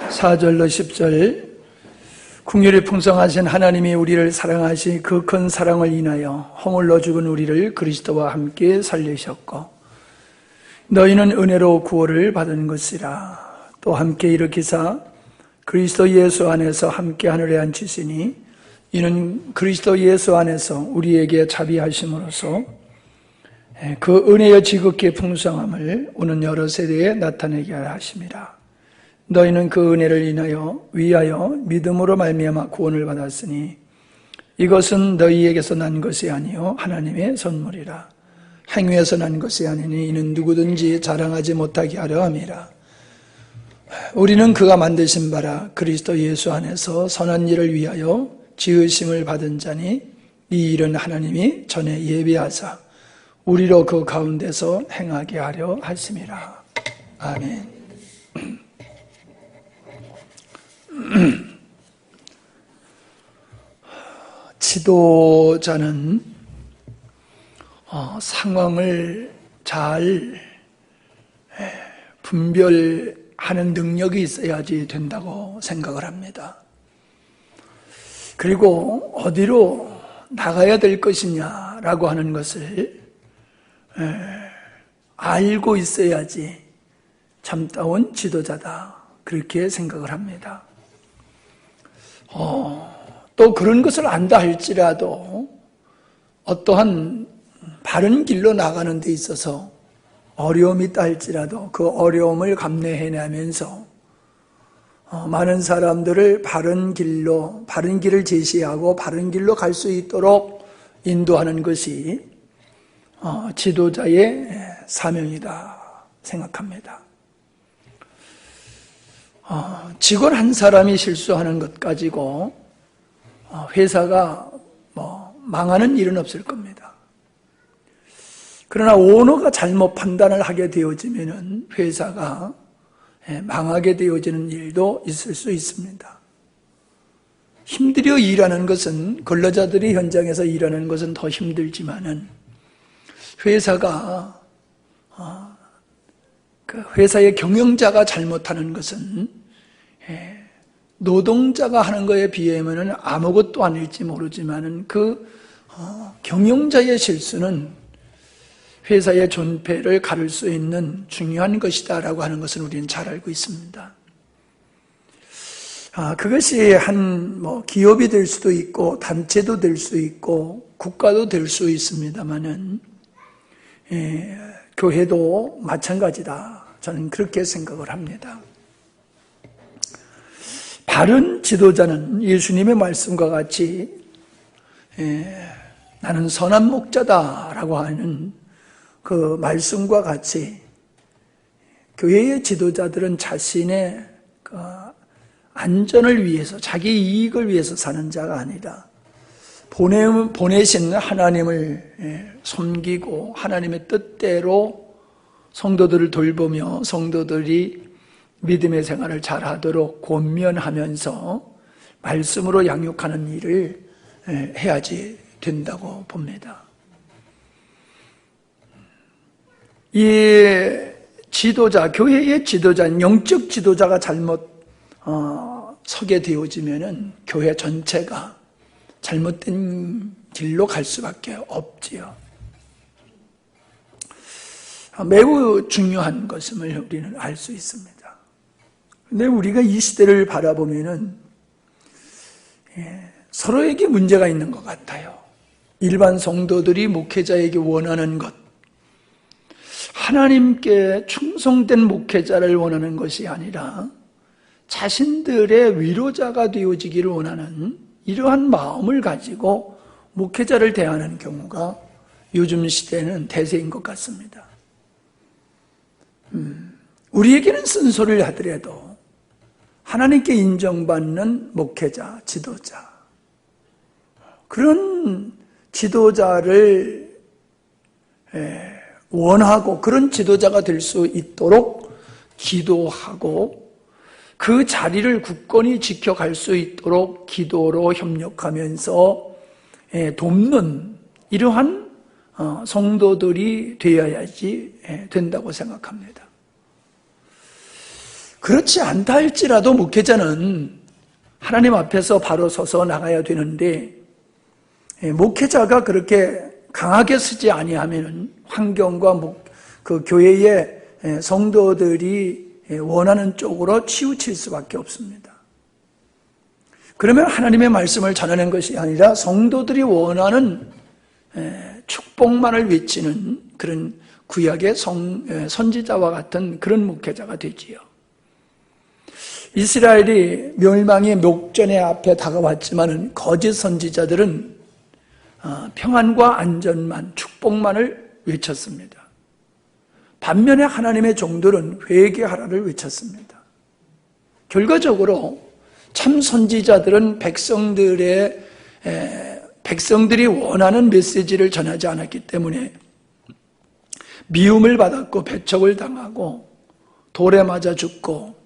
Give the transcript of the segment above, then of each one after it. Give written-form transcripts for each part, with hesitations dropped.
4절로 10절. 긍휼이 풍성하신 하나님이 우리를 사랑하시 그 큰 사랑을 인하여 허물로 죽은 우리를 그리스도와 함께 살리셨고 너희는 은혜로 구원을 받은 것이라. 또 함께 일으키사 그리스도 예수 안에서 함께 하늘에 앉히시니 이는 그리스도 예수 안에서 우리에게 자비하심으로써 그 은혜의 지극히 풍성함을 오는 여러 세대에 나타내게 하심이라. 너희는 그 은혜를 인하여 위하여 믿음으로 말미암아 구원을 받았으니 이것은 너희에게서 난 것이 아니요 하나님의 선물이라. 행위에서 난 것이 아니니 이는 누구든지 자랑하지 못하게 하려 함이라. 우리는 그가 만드신 바라 그리스도 예수 안에서 선한 일을 위하여 지으심을 받은 자니 이 일은 하나님이 전에 예비하사 우리로 그 가운데서 행하게 하려 하심이라. 아멘. 지도자는 상황을 잘 분별하는 능력이 있어야지 된다고 생각을 합니다. 그리고 어디로 나가야 될 것이냐라고 하는 것을 알고 있어야지 참다운 지도자다, 그렇게 생각을 합니다. 또 그런 것을 안다 할지라도 어떠한 바른 길로 나가는 데 있어서 어려움이 있다 할지라도 그 어려움을 감내해내면서 많은 사람들을 바른 길을 제시하고 바른 길로 갈 수 있도록 인도하는 것이 지도자의 사명이다 생각합니다. 직원 한 사람이 실수하는 것 가지고 회사가 망하는 일은 없을 겁니다. 그러나 오너가 잘못 판단을 하게 되어지면 회사가 망하게 되어지는 일도 있을 수 있습니다. 힘들여 일하는 것은, 근로자들이 현장에서 일하는 것은 더 힘들지만은 회사가 그 회사의 경영자가 잘못하는 것은 노동자가 하는 것에 비하면 아무것도 아닐지 모르지만은 그 경영자의 실수는 회사의 존폐를 가를 수 있는 중요한 것이다라고 하는 것은 우리는 잘 알고 있습니다. 그것이 기업이 될 수도 있고 단체도 될 수 있고 국가도 될 수 있습니다만은 교회도 마찬가지다, 저는 그렇게 생각을 합니다. 바른 지도자는 예수님의 말씀과 같이 나는 선한 목자다라고 하는 그 말씀과 같이 교회의 지도자들은 자신의 그 안전을 위해서, 자기 이익을 위해서 사는 자가 아니라 보내신 하나님을 섬기고 하나님의 뜻대로 성도들을 돌보며 성도들이 믿음의 생활을 잘하도록 권면하면서 말씀으로 양육하는 일을 해야지 된다고 봅니다. 이 지도자, 교회의 지도자, 영적 지도자가 잘못 서게 되어지면은 교회 전체가 잘못된 길로 갈 수밖에 없지요. 매우 중요한 것임을 우리는 알 수 있습니다. 근데 우리가 이 시대를 바라보면은 서로에게 문제가 있는 것 같아요. 일반 성도들이 목회자에게 원하는 것, 하나님께 충성된 목회자를 원하는 것이 아니라 자신들의 위로자가 되어지기를 원하는 이러한 마음을 가지고 목회자를 대하는 경우가 요즘 시대는 대세인 것 같습니다. 우리에게는 쓴소리를 하더라도 하나님께 인정받는 목회자, 지도자, 그런 지도자를 원하고 그런 지도자가 될 수 있도록 기도하고 그 자리를 굳건히 지켜갈 수 있도록 기도로 협력하면서 돕는 이러한 성도들이 되어야지 된다고 생각합니다. 그렇지 않다 할지라도 목회자는 하나님 앞에서 바로 서서 나가야 되는데, 목회자가 그렇게 강하게 서지 아니하면 환경과 그 교회의 성도들이 원하는 쪽으로 치우칠 수밖에 없습니다. 그러면 하나님의 말씀을 전하는 것이 아니라 성도들이 원하는 축복만을 외치는 그런 구약의 선지자와 같은 그런 목회자가 되지요. 이스라엘이 멸망의 목전의 앞에 다가왔지만은 거짓 선지자들은 평안과 안전만, 축복만을 외쳤습니다. 반면에 하나님의 종들은 회개하라를 외쳤습니다. 결과적으로 참 선지자들은 백성들이 원하는 메시지를 전하지 않았기 때문에 미움을 받았고 배척을 당하고 돌에 맞아 죽고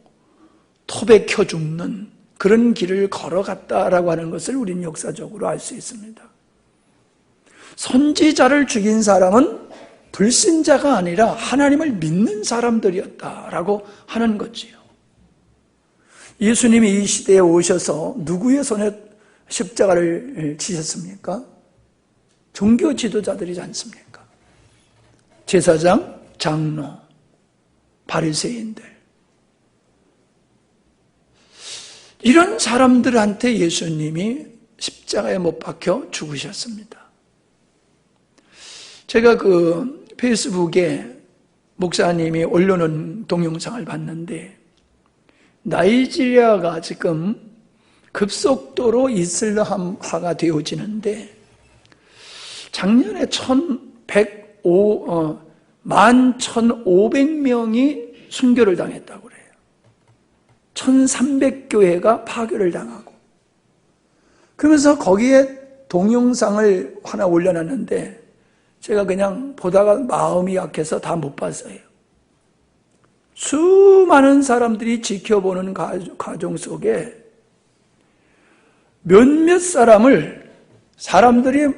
토백혀 죽는 그런 길을 걸어갔다라고 하는 것을 우리는 역사적으로 알 수 있습니다. 선지자를 죽인 사람은 불신자가 아니라 하나님을 믿는 사람들이었다라고 하는 거지요. 예수님이 이 시대에 오셔서 누구의 손에 십자가를 지셨습니까? 종교 지도자들이지 않습니까? 제사장, 장로, 바리새인들, 이런 사람들한테 예수님이 십자가에 못 박혀 죽으셨습니다. 제가 페이스북에 목사님이 올려놓은 동영상을 봤는데, 나이지리아가 지금 급속도로 이슬람화가 되어지는데 작년에 11,500명이 순교를 당했다고 그래요. 1,300교회가 파교를 당하고, 그러면서 거기에 동영상을 하나 올려놨는데 제가 그냥 보다가 마음이 약해서 다 못 봤어요. 수많은 사람들이 지켜보는 과정 속에 몇몇 사람들이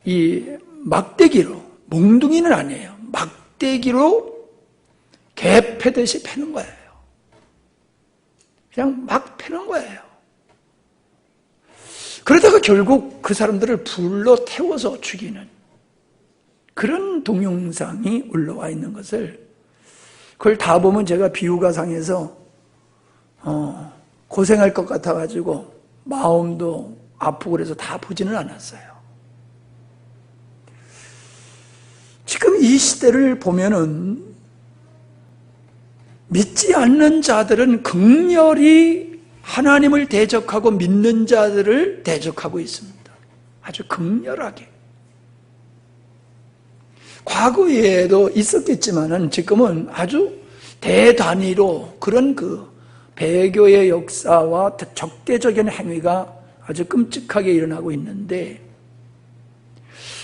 이 막대기로, 몽둥이는 아니에요, 막대기로 개 패듯이 패는 거예요. 그냥 막 패는 거예요. 그러다가 결국 그 사람들을 불로 태워서 죽이는 그런 동영상이 올라와 있는 것을, 그걸 다 보면 제가 비유가 상해서 고생할 것 같아가지고 마음도 아프고 그래서 다 보지는 않았어요. 지금 이 시대를 보면은 믿지 않는 자들은 극렬히 하나님을 대적하고 믿는 자들을 대적하고 있습니다. 아주 극렬하게. 과거에도 있었겠지만은 지금은 아주 대단위로 그런 배교의 역사와 적대적인 행위가 아주 끔찍하게 일어나고 있는데,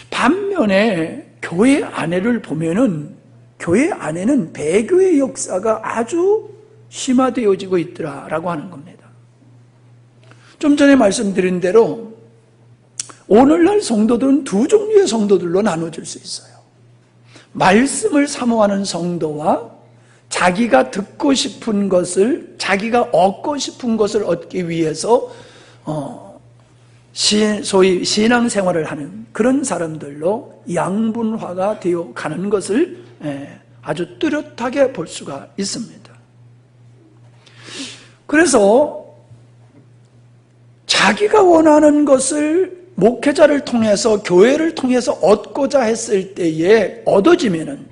반면에 교회 안에를 보면은 교회 안에는 배교의 역사가 아주 심화되어지고 있더라라고 하는 겁니다. 좀 전에 말씀드린 대로 오늘날 성도들은 두 종류의 성도들로 나눠질 수 있어요. 말씀을 사모하는 성도와 자기가 듣고 싶은 것을, 자기가 얻고 싶은 것을 얻기 위해서 소위 신앙생활을 하는 그런 사람들로 양분화가 되어 가는 것을 아주 뚜렷하게 볼 수가 있습니다. 그래서 자기가 원하는 것을 목회자를 통해서, 교회를 통해서 얻고자 했을 때에 얻어지면은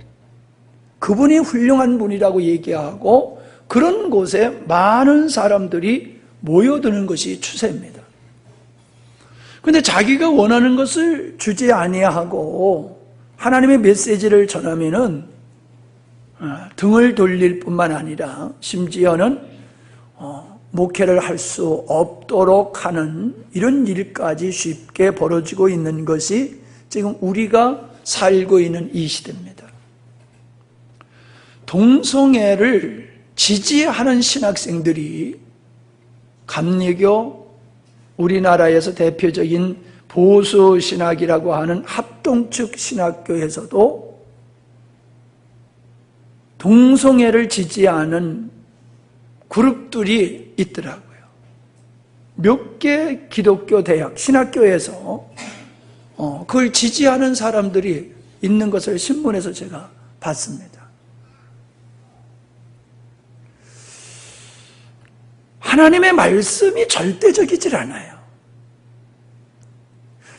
그분이 훌륭한 분이라고 얘기하고 그런 곳에 많은 사람들이 모여드는 것이 추세입니다. 그런데 자기가 원하는 것을 주지 아니하고 하나님의 메시지를 전하면은 등을 돌릴 뿐만 아니라 심지어는 목회를 할 수 없도록 하는 이런 일까지 쉽게 벌어지고 있는 것이 지금 우리가 살고 있는 이 시대입니다. 동성애를 지지하는 신학생들이 감리교, 우리나라에서 대표적인 보수 신학이라고 하는 합동 활동측 신학교에서도 동성애를 지지하는 그룹들이 있더라고요. 몇 개 기독교 대학, 신학교에서 그걸 지지하는 사람들이 있는 것을 신문에서 제가 봤습니다. 하나님의 말씀이 절대적이질 않아요.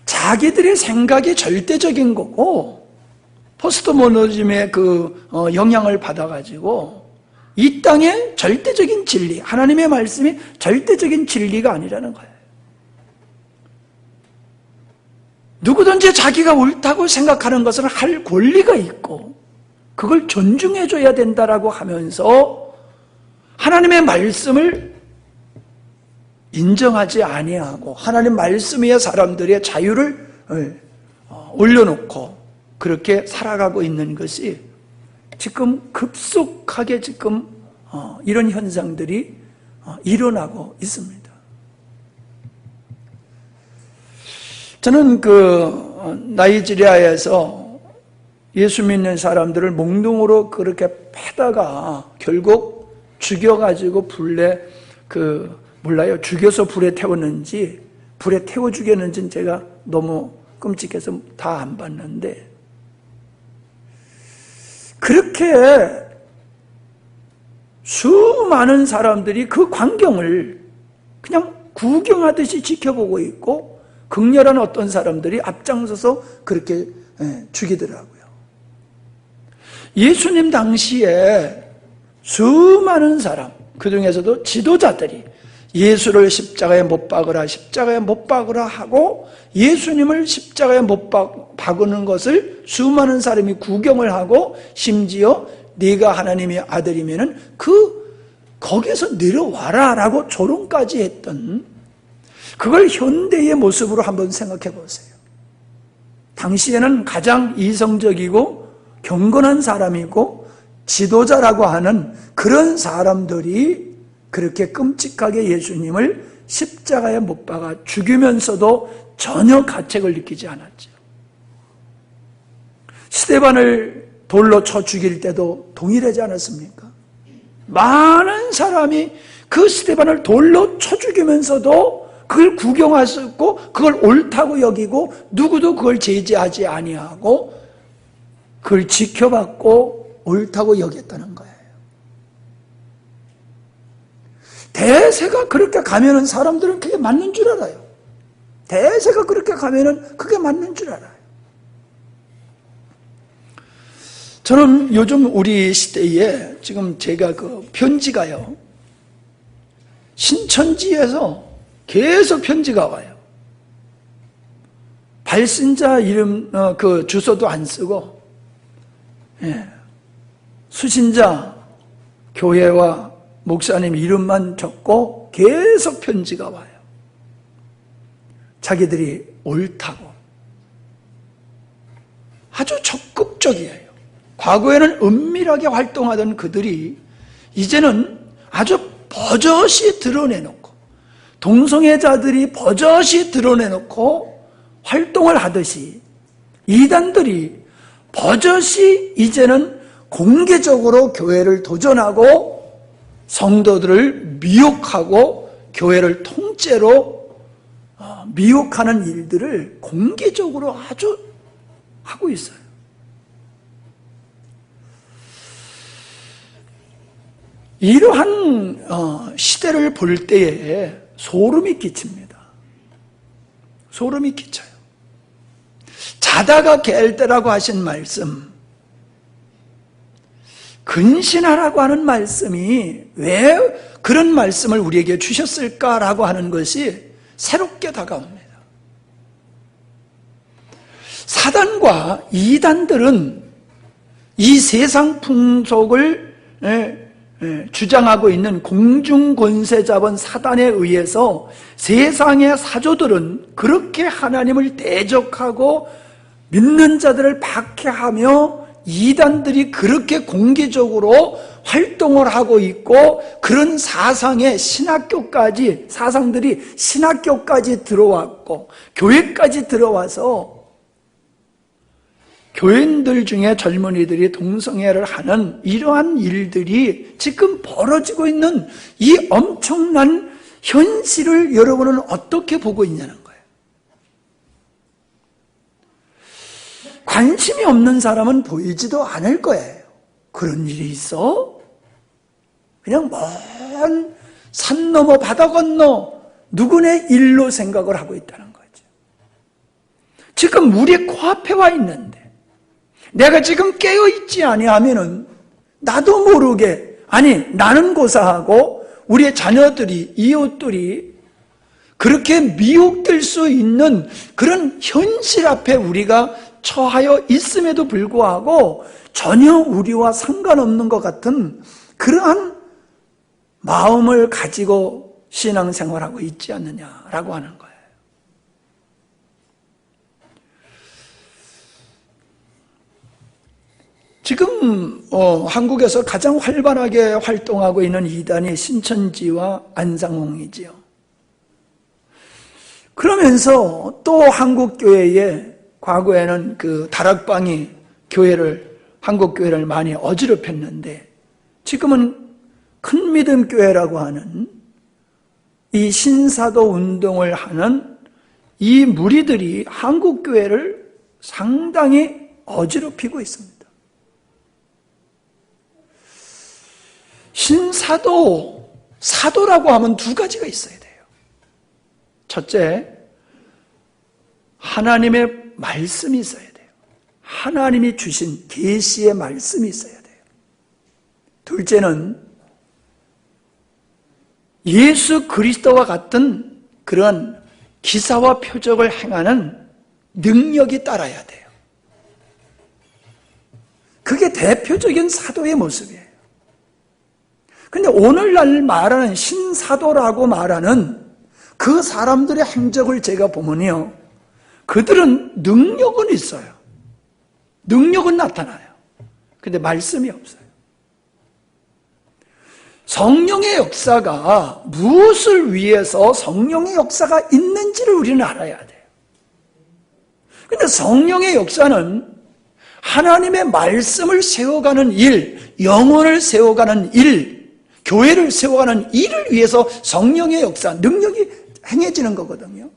자기들의 생각이 절대적인 거고, 포스트모더니즘의 영향을 받아가지고 이 땅의 절대적인 진리, 하나님의 말씀이 절대적인 진리가 아니라는 거예요. 누구든지 자기가 옳다고 생각하는 것을 할 권리가 있고 그걸 존중해줘야 된다라고 하면서 하나님의 말씀을 인정하지 아니하고 하나님 말씀 위에 사람들의 자유를 올려놓고 그렇게 살아가고 있는 것이 지금 급속하게 이런 현상들이 일어나고 있습니다. 저는 나이지리아에서 예수 믿는 사람들을 몽둥으로 그렇게 패다가 결국 죽여가지고 죽여서 불에 태웠는지 불에 태워 죽였는지는 제가 너무 끔찍해서 다 안 봤는데, 그렇게 수많은 사람들이 그 광경을 그냥 구경하듯이 지켜보고 있고 극렬한 어떤 사람들이 앞장서서 그렇게 죽이더라고요. 예수님 당시에 수많은 사람, 그 중에서도 지도자들이 예수를 십자가에 못 박으라 하고 예수님을 십자가에 못 박는 것을 수많은 사람이 구경을 하고 심지어 네가 하나님의 아들이면은 거기서 내려와라 라고 조롱까지 했던, 그걸 현대의 모습으로 한번 생각해 보세요. 당시에는 가장 이성적이고 경건한 사람이고 지도자라고 하는 그런 사람들이 그렇게 끔찍하게 예수님을 십자가에 못 박아 죽이면서도 전혀 가책을 느끼지 않았죠. 스데반을 돌로 쳐 죽일 때도 동일하지 않았습니까? 많은 사람이 그 스데반을 돌로 쳐 죽이면서도 그걸 구경하셨고 그걸 옳다고 여기고 누구도 그걸 제지하지 아니하고 그걸 지켜봤고 옳다고 여겼다는 거예요. 대세가 그렇게 가면은 사람들은 그게 맞는 줄 알아요. 대세가 그렇게 가면은 그게 맞는 줄 알아요. 저는 요즘 우리 시대에 지금 제가 편지가요, 신천지에서 계속 편지가 와요. 발신자 이름 주소도 안 쓰고, 수신자 교회와 목사님 이름만 적고 계속 편지가 와요. 자기들이 옳다고. 아주 적극적이에요. 과거에는 은밀하게 활동하던 그들이 이제는 아주 버젓이 드러내놓고, 동성애자들이 버젓이 드러내놓고 활동을 하듯이 이단들이 버젓이 이제는 공개적으로 교회를 도전하고 성도들을 미혹하고 교회를 통째로 미혹하는 일들을 공개적으로 아주 하고 있어요. 이러한 시대를 볼 때에 소름이 끼칩니다. 소름이 끼쳐요. 자다가 깰 때라고 하신 말씀, 근신하라고 하는 말씀이 왜 그런 말씀을 우리에게 주셨을까라고 하는 것이 새롭게 다가옵니다. 사단과 이단들은 이 세상 풍속을 주장하고 있는 공중권세자본 사단에 의해서 세상의 사조들은 그렇게 하나님을 대적하고 믿는 자들을 박해하며 이단들이 그렇게 공개적으로 활동을 하고 있고, 그런 사상들이 신학교까지 들어왔고 교회까지 들어와서 교인들 중에 젊은이들이 동성애를 하는 이러한 일들이 지금 벌어지고 있는 이 엄청난 현실을 여러분은 어떻게 보고 있냐는 거예요. 관심이 없는 사람은 보이지도 않을 거예요. 그런 일이 있어? 그냥 먼 산 넘어 바다 건너 누구네 일로 생각을 하고 있다는 거죠. 지금 우리 코앞에 와 있는데 내가 지금 깨어있지 아니하면은 나도 모르게, 아니 나는 고사하고 우리의 자녀들이, 이웃들이 그렇게 미혹될 수 있는 그런 현실 앞에 우리가 처하여 있음에도 불구하고 전혀 우리와 상관없는 것 같은 그러한 마음을 가지고 신앙생활하고 있지 않느냐라고 하는 거예요. 지금 한국에서 가장 활발하게 활동하고 있는 이단이 신천지와 안상홍이지요. 그러면서 또 한국교회에 과거에는 그 다락방이 한국교회를 많이 어지럽혔는데 지금은 큰믿음교회라고 하는 이 신사도 운동을 하는 이 무리들이 한국교회를 상당히 어지럽히고 있습니다. 사도라고 하면 두 가지가 있어야 돼요. 첫째, 하나님의 말씀이 있어야 돼요. 하나님이 주신 계시의 말씀이 있어야 돼요. 둘째는 예수 그리스도와 같은 그런 기사와 표적을 행하는 능력이 따라야 돼요. 그게 대표적인 사도의 모습이에요. 근데 오늘날 말하는 신사도라고 말하는 그 사람들의 행적을 제가 보면요, 그들은 능력은 있어요. 능력은 나타나요. 근데 말씀이 없어요. 성령의 역사가 무엇을 위해서 성령의 역사가 있는지를 우리는 알아야 돼요. 근데 성령의 역사는 하나님의 말씀을 세워가는 일, 영혼을 세워가는 일, 교회를 세워가는 일을 위해서 성령의 역사, 능력이 행해지는 거거든요.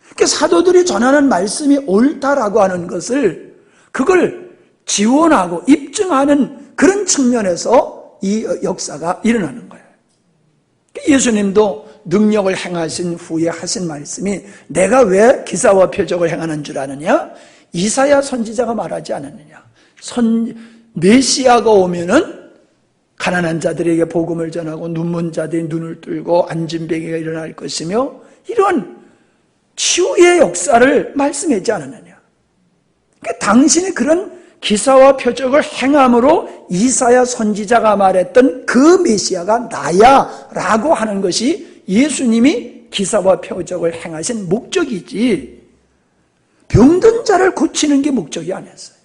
그러니까 사도들이 전하는 말씀이 옳다라고 하는 것을 그걸 지원하고 입증하는 그런 측면에서 이 역사가 일어나는 거예요. 예수님도 능력을 행하신 후에 하신 말씀이 내가 왜 기사와 표적을 행하는 줄 아느냐? 이사야 선지자가 말하지 않았느냐? 메시아가 오면은 가난한 자들에게 복음을 전하고 눈먼 자들이 눈을 뚫고 안진뱅이가 일어날 것이며 이런 치유의 역사를 말씀하지 않았느냐. 그러니까 당신이 그런 기사와 표적을 행함으로 이사야 선지자가 말했던 그 메시아가 나야 라고 하는 것이 예수님이 기사와 표적을 행하신 목적이지 병든 자를 고치는 게 목적이 아니었어요.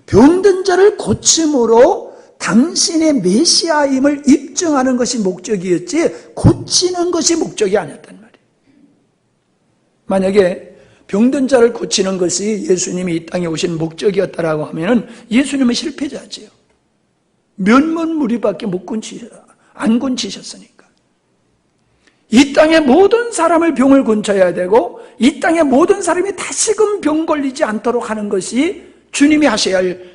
병든 자를 고침으로 당신의 메시아임을 입증하는 것이 목적이었지 고치는 것이 목적이 아니었단 말이에요. 만약에 병든 자를 고치는 것이 예수님이 이 땅에 오신 목적이었다라고 하면은 예수님은 실패자지요. 몇몇 무리밖에 안 곤치셨으니까. 이 땅의 모든 사람을 병을 고쳐야 되고 이 땅의 모든 사람이 다시금 병 걸리지 않도록 하는 것이 주님이 하셔야 할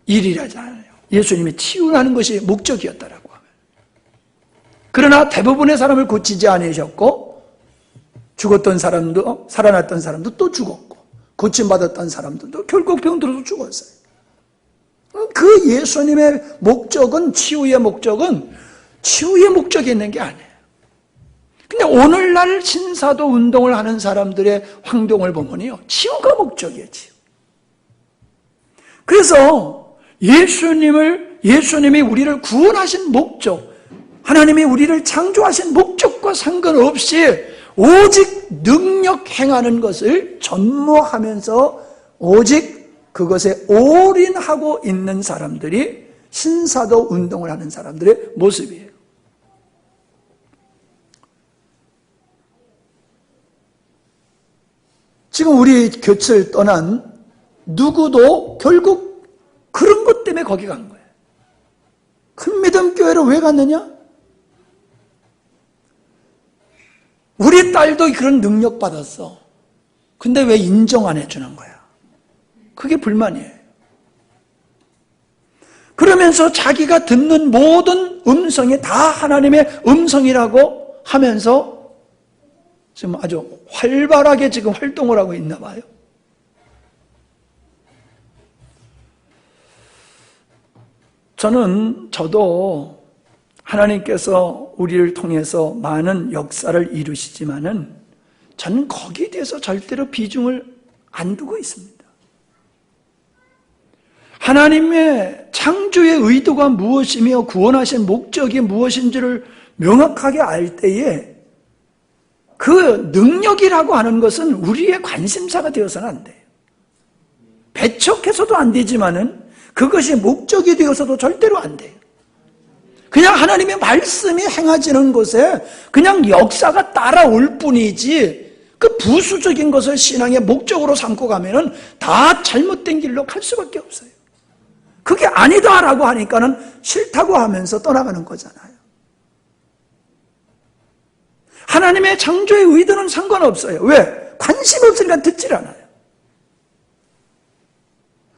일이라잖아요. 예수님이 치유하는 것이 목적이었다라고 하면. 그러나 대부분의 사람을 고치지 않으셨고 죽었던 사람도 살아났던 사람도 또 죽었고 고침받았던 사람들도 결국 병들어서 죽었어요. 그 예수님의 목적은 치유의 목적이 있는 게 아니에요. 근데 오늘날 신사도 운동을 하는 사람들의 행동을 보면요, 치유가 목적이에요. 치유. 그래서 예수님이 우리를 구원하신 목적, 하나님이 우리를 창조하신 목적과 상관없이 오직 능력 행하는 것을 전무하면서 오직 그것에 올인하고 있는 사람들이 신사도 운동을 하는 사람들의 모습이에요. 지금 우리 곁을 떠난 누구도 결국 그런 것 때문에 거기 간 거예요. 큰 믿음 교회로 왜 갔느냐? 우리 딸도 그런 능력 받았어. 근데 왜 인정 안 해주는 거야? 그게 불만이에요. 그러면서 자기가 듣는 모든 음성이 다 하나님의 음성이라고 하면서 지금 아주 활발하게 지금 활동을 하고 있나 봐요. 저도 하나님께서 우리를 통해서 많은 역사를 이루시지만은 저는 거기에 대해서 절대로 비중을 안 두고 있습니다. 하나님의 창조의 의도가 무엇이며 구원하신 목적이 무엇인지를 명확하게 알 때에 그 능력이라고 하는 것은 우리의 관심사가 되어서는 안 돼요. 배척해서도 안 되지만은 그것이 목적이 되어서도 절대로 안 돼요. 그냥 하나님의 말씀이 행해지는 곳에 그냥 역사가 따라올 뿐이지 그 부수적인 것을 신앙의 목적으로 삼고 가면은 다 잘못된 길로 갈 수밖에 없어요. 그게 아니다라고 하니까는 싫다고 하면서 떠나가는 거잖아요. 하나님의 창조의 의도는 상관없어요. 왜? 관심 없으니까 듣질 않아요.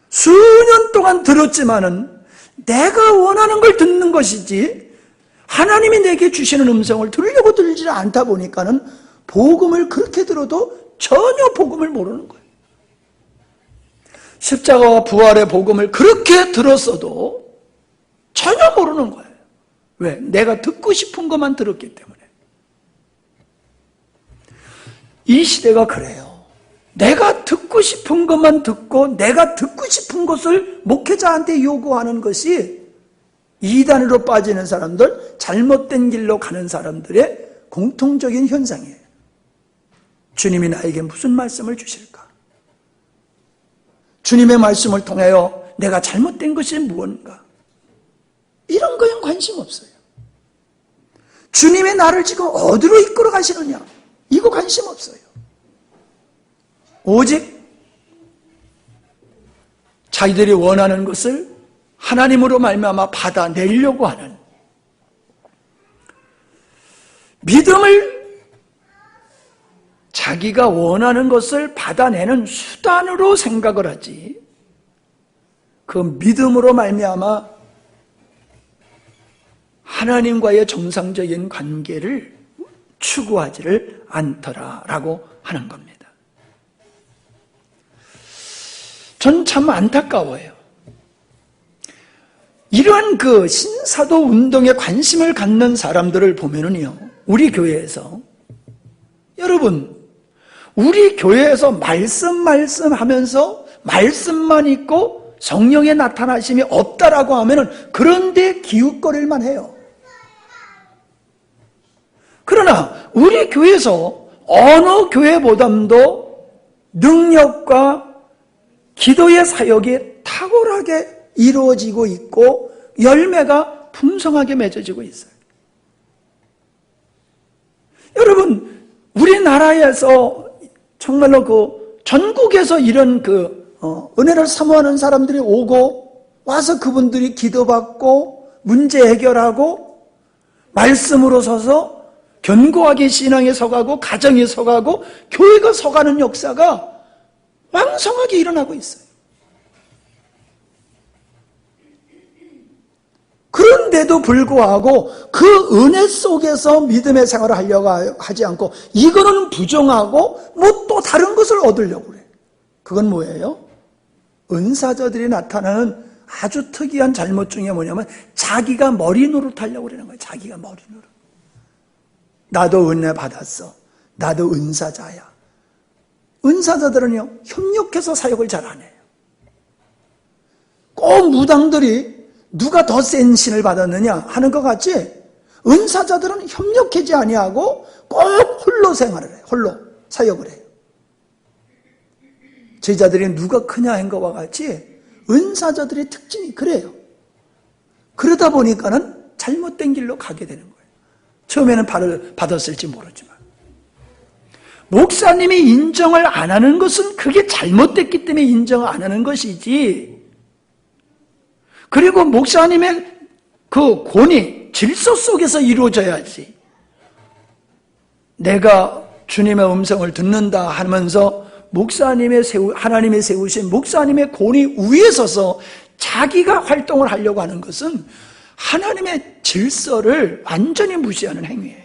수년 동안 들었지만은 내가 원하는 걸 듣는 것이지 하나님이 내게 주시는 음성을 들으려고 들지 않다 보니까는 복음을 그렇게 들어도 전혀 복음을 모르는 거예요. 십자가와 부활의 복음을 그렇게 들었어도 전혀 모르는 거예요. 왜? 내가 듣고 싶은 것만 들었기 때문에. 이 시대가 그래요. 내가 듣고 싶은 것만 듣고 내가 듣고 싶은 것을 목회자한테 요구하는 것이 이단으로 빠지는 사람들, 잘못된 길로 가는 사람들의 공통적인 현상이에요. 주님이 나에게 무슨 말씀을 주실까? 주님의 말씀을 통하여 내가 잘못된 것이 무엇인가? 이런 거엔 관심 없어요. 주님의 나를 지금 어디로 이끌어 가시느냐? 이거 관심 없어요. 오직 자기들이 원하는 것을 하나님으로 말미암아 받아내려고 하는 믿음을 자기가 원하는 것을 받아내는 수단으로 생각을 하지 그 믿음으로 말미암아 하나님과의 정상적인 관계를 추구하지를 않더라라고 하는 겁니다. 전 참 안타까워요. 이러한 그 신사도 운동에 관심을 갖는 사람들을 보면은요, 우리 교회에서, 여러분, 우리 교회에서 말씀 하면서 말씀만 있고 성령의 나타나심이 없다라고 하면은 그런데 기웃거릴만 해요. 그러나 우리 교회에서 어느 교회보다도 능력과 기도의 사역이 탁월하게 이루어지고 있고 열매가 풍성하게 맺어지고 있어요. 여러분, 우리나라에서 정말로 그 전국에서 이런 은혜를 사모하는 사람들이 오고 와서 그분들이 기도받고 문제 해결하고 말씀으로 서서 견고하게 신앙에 서가고 가정에 서가고 교회가 서가는 역사가 왕성하게 일어나고 있어요. 그런데도 불구하고 그 은혜 속에서 믿음의 생활을 하려고 하지 않고 이거는 부정하고 뭐 또 다른 것을 얻으려고 그래. 그건 뭐예요? 은사자들이 나타나는 아주 특이한 잘못 중에 뭐냐면 자기가 머리 노릇하려고 그러는 거예요. 자기가 머리 노릇. 나도 은혜 받았어. 나도 은사자야. 은사자들은요, 협력해서 사역을 잘 안 해요. 꼭 무당들이 누가 더 센 신을 받았느냐 하는 것 같지, 은사자들은 협력하지 아니하고 꼭 홀로 생활을 해요. 홀로 사역을 해요. 제자들이 누가 크냐 한 것과 같이 은사자들의 특징이 그래요. 그러다 보니까는 잘못된 길로 가게 되는 거예요. 처음에는 받았을지 모르지만. 목사님이 인정을 안 하는 것은 그게 잘못됐기 때문에 인정을 안 하는 것이지, 그리고 목사님의 그 권위, 질서 속에서 이루어져야지, 내가 주님의 음성을 듣는다 하면서 하나님의 세우신 목사님의 권위 위에 서서 자기가 활동을 하려고 하는 것은 하나님의 질서를 완전히 무시하는 행위예요.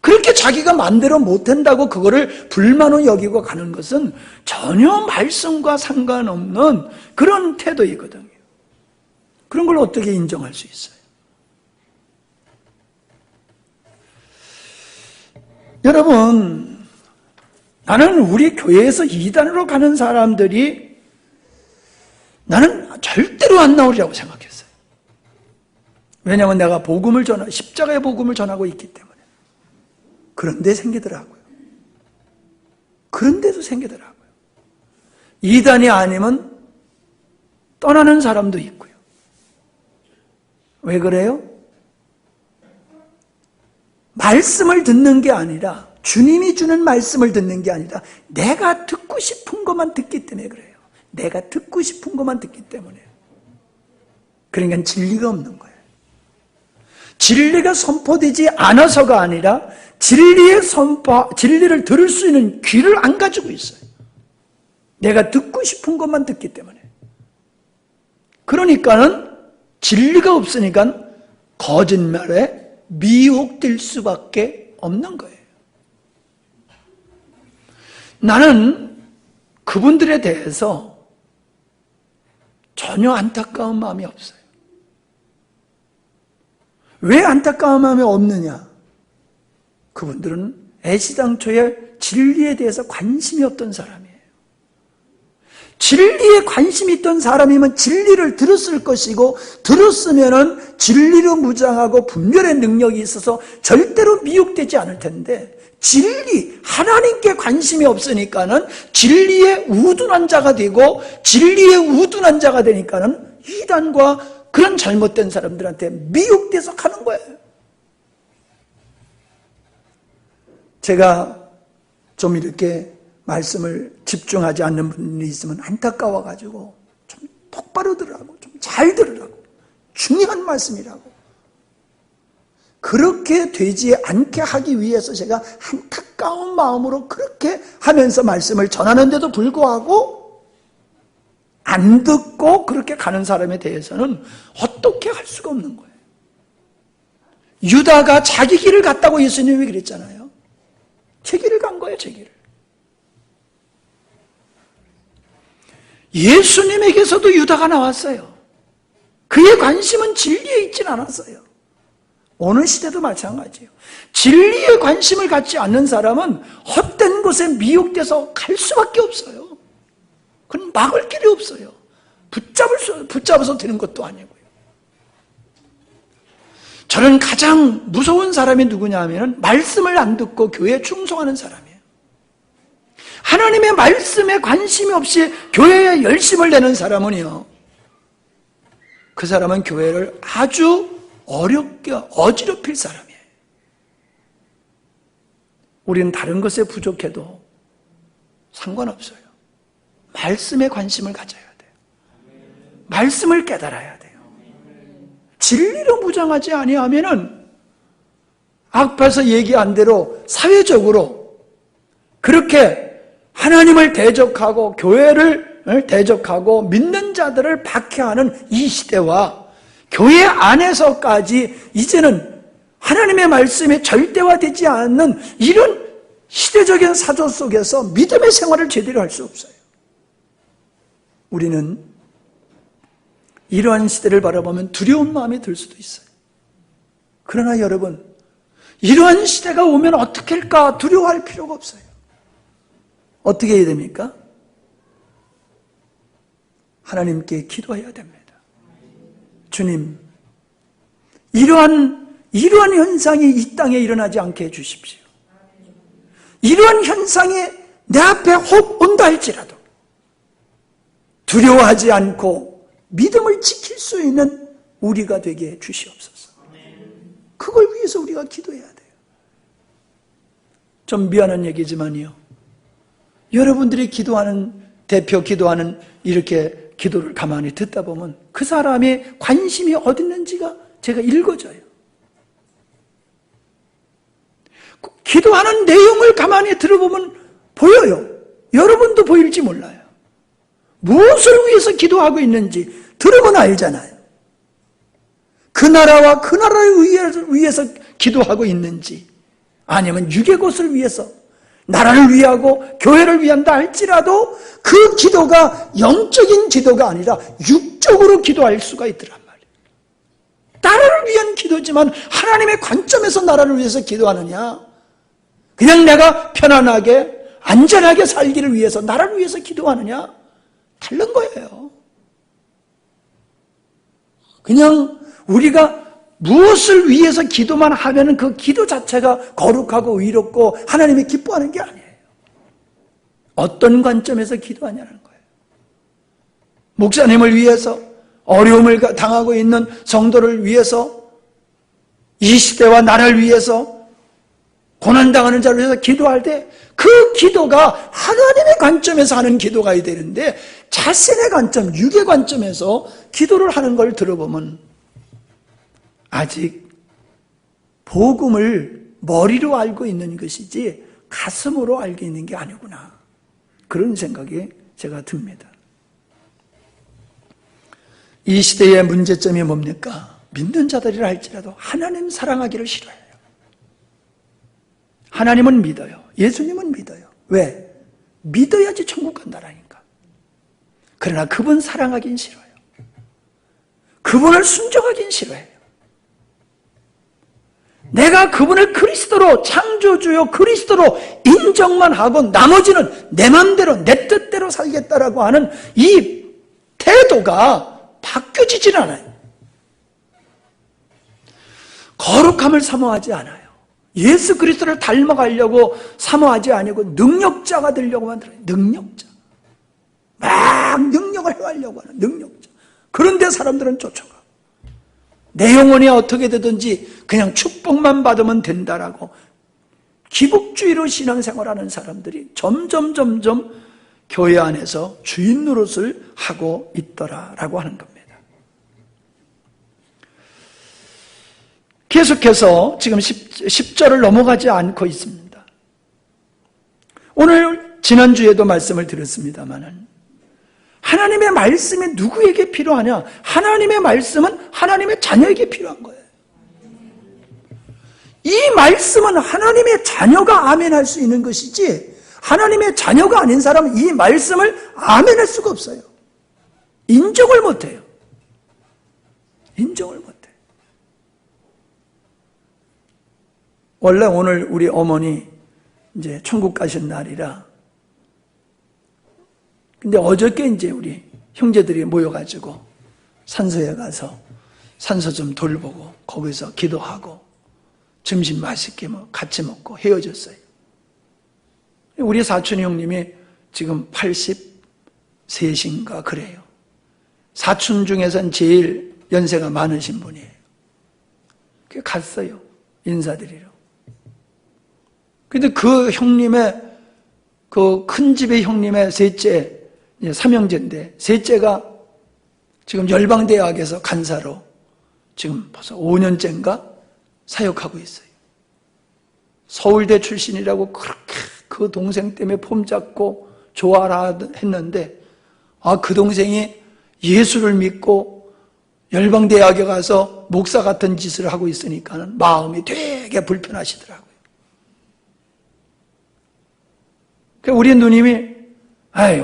그렇게 자기가 마음대로 못한다고 그거를 불만으로 여기고 가는 것은 전혀 말씀과 상관없는 그런 태도이거든요. 그런 걸 어떻게 인정할 수 있어요? 여러분, 나는 우리 교회에서 이단으로 가는 사람들이 나는 절대로 안 나오리라고 생각했어요. 왜냐하면 내가 십자가의 복음을 전하고 있기 때문에. 그런데 생기더라고요. 그런데도 생기더라고요. 이단이 아니면 떠나는 사람도 있고요. 왜 그래요? 말씀을 듣는 게 아니라, 주님이 주는 말씀을 듣는 게 아니라 내가 듣고 싶은 것만 듣기 때문에 그래요. 내가 듣고 싶은 것만 듣기 때문에. 그러니까 진리가 없는 거예요. 진리가 선포되지 않아서가 아니라 진리를 들을 수 있는 귀를 안 가지고 있어요. 내가 듣고 싶은 것만 듣기 때문에. 그러니까는 진리가 없으니까 거짓말에 미혹될 수밖에 없는 거예요. 나는 그분들에 대해서 전혀 안타까운 마음이 없어요. 왜 안타까운 마음이 없느냐? 그분들은 애시당초에 진리에 대해서 관심이 없던 사람이에요. 진리에 관심이 있던 사람이면 진리를 들었을 것이고, 들었으면은 진리로 무장하고 분별의 능력이 있어서 절대로 미혹되지 않을 텐데, 하나님께 관심이 없으니까는 진리에 우둔한 자가 되고, 진리에 우둔한 자가 되니까는 이단과 그런 잘못된 사람들한테 미혹돼서 가는 거예요. 제가 좀 이렇게 말씀을 집중하지 않는 분이 있으면 안타까워가지고 좀 똑바로 들으라고, 좀 잘 들으라고, 중요한 말씀이라고, 그렇게 되지 않게 하기 위해서 제가 안타까운 마음으로 그렇게 하면서 말씀을 전하는데도 불구하고 안 듣고 그렇게 가는 사람에 대해서는 어떻게 할 수가 없는 거예요. 유다가 자기 길을 갔다고 예수님이 그랬잖아요. 제 길을 간 거예요, 제 길을. 예수님에게서도 유다가 나왔어요. 그의 관심은 진리에 있진 않았어요. 어느 시대도 마찬가지예요. 진리에 관심을 갖지 않는 사람은 헛된 곳에 미혹돼서 갈 수밖에 없어요. 그건 막을 길이 없어요. 붙잡아서 되는 것도 아니고요. 저는 가장 무서운 사람이 누구냐 하면 말씀을 안 듣고 교회에 충성하는 사람이에요. 하나님의 말씀에 관심이 없이 교회에 열심을 내는 사람은요, 그 사람은 교회를 아주 어렵게 어지럽힐 사람이에요. 우리는 다른 것에 부족해도 상관없어요. 말씀에 관심을 가져야 돼요. 말씀을 깨달아야 돼요. 진리로 무장하지 아니하면은 앞에서 얘기한 대로 사회적으로 그렇게 하나님을 대적하고 교회를 대적하고 믿는 자들을 박해하는 이 시대와 교회 안에서까지 이제는 하나님의 말씀이 절대화되지 않는 이런 시대적인 사조 속에서 믿음의 생활을 제대로 할 수 없어요. 우리는 이러한 시대를 바라보면 두려운 마음이 들 수도 있어요. 그러나 여러분, 이러한 시대가 오면 어떻게 할까 두려워할 필요가 없어요. 어떻게 해야 됩니까? 하나님께 기도해야 됩니다. 주님, 이러한 현상이 이 땅에 일어나지 않게 해주십시오. 이러한 현상이 내 앞에 혹 온다 할지라도 두려워하지 않고 믿음을 지킬 수 있는 우리가 되게 해 주시옵소서. 그걸 위해서 우리가 기도해야 돼요. 좀 미안한 얘기지만요, 여러분들이 기도하는, 대표 기도하는 이렇게 기도를 가만히 듣다 보면 그 사람의 관심이 어디 있는지가 제가 읽어져요. 기도하는 내용을 가만히 들어보면 보여요. 여러분도 보일지 몰라요. 무엇을 위해서 기도하고 있는지 들으면 알잖아요. 그 나라와 그 나라를 위해서 기도하고 있는지, 아니면 육의 것을 위해서, 나라를 위하고 교회를 위한다 할지라도 그 기도가 영적인 기도가 아니라 육적으로 기도할 수가 있더란 말이에요. 나라를 위한 기도지만 하나님의 관점에서 나라를 위해서 기도하느냐, 그냥 내가 편안하게 안전하게 살기를 위해서, 나라를 위해서 기도하느냐, 다른 거예요. 그냥 우리가 무엇을 위해서 기도만 하면 그 기도 자체가 거룩하고 의롭고 하나님이 기뻐하는 게 아니에요. 어떤 관점에서 기도하냐는 거예요. 목사님을 위해서, 어려움을 당하고 있는 성도를 위해서, 이 시대와 나라를 위해서, 고난당하는 자를 위해서 기도할 때 그 기도가 하나님의 관점에서 하는 기도가 되는데, 자신의 관점, 육의 관점에서 기도를 하는 걸 들어보면 아직 복음을 머리로 알고 있는 것이지 가슴으로 알고 있는 게 아니구나, 그런 생각이 제가 듭니다. 이 시대의 문제점이 뭡니까? 믿는 자들이라 할지라도 하나님 사랑하기를 싫어해요. 하나님은 믿어요. 예수님은 믿어요. 왜? 믿어야지 천국 간다라니까. 그러나 그분 사랑하긴 싫어요. 그분을 순종하긴 싫어해요. 내가 그분을 그리스도로, 창조주요 그리스도로 인정만 하고 나머지는 내 마음대로 내 뜻대로 살겠다라고 하는 이 태도가 바뀌어지질 않아요. 거룩함을 사모하지 않아요. 예수 그리스도를 닮아가려고 사모하지 아니고 능력자가 되려고 만들어요. 능력자. 막 능력을 행하려고 하는 능력자. 그런데 사람들은 쫓아가. 내 영혼이 어떻게 되든지 그냥 축복만 받으면 된다라고 기복주의로 신앙생활하는 사람들이 점점 교회 안에서 주인 노릇을 하고 있더라라고 하는 겁니다. 계속해서 지금 10절을 넘어가지 않고 있습니다. 오늘 지난주에도 말씀을 드렸습니다마는 하나님의 말씀이 누구에게 필요하냐? 하나님의 말씀은 하나님의 자녀에게 필요한 거예요. 이 말씀은 하나님의 자녀가 아멘할 수 있는 것이지 하나님의 자녀가 아닌 사람은 이 말씀을 아멘할 수가 없어요. 인정을 못해요. 인정을 못해요. 원래 오늘 우리 어머니 이제 천국 가신 날이라, 근데 어저께 이제 우리 형제들이 모여가지고 산소에 가서 산소 좀 돌보고 거기서 기도하고 점심 맛있게 같이 먹고 헤어졌어요. 우리 사촌 형님이 지금 83인가 그래요. 사촌 중에선 제일 연세가 많으신 분이에요. 갔어요. 인사드리러. 근데 그 형님의, 그 큰 집의 형님의 셋째, 삼형제인데, 셋째가 지금 열방대학에서 간사로 지금 벌써 5년째인가 사역하고 있어요. 서울대 출신이라고 그렇게 그 동생 때문에 폼잡고 좋아라 했는데, 그 동생이 예수를 믿고 열방대학에 가서 목사 같은 짓을 하고 있으니까 마음이 되게 불편하시더라고요. 우리 누님이,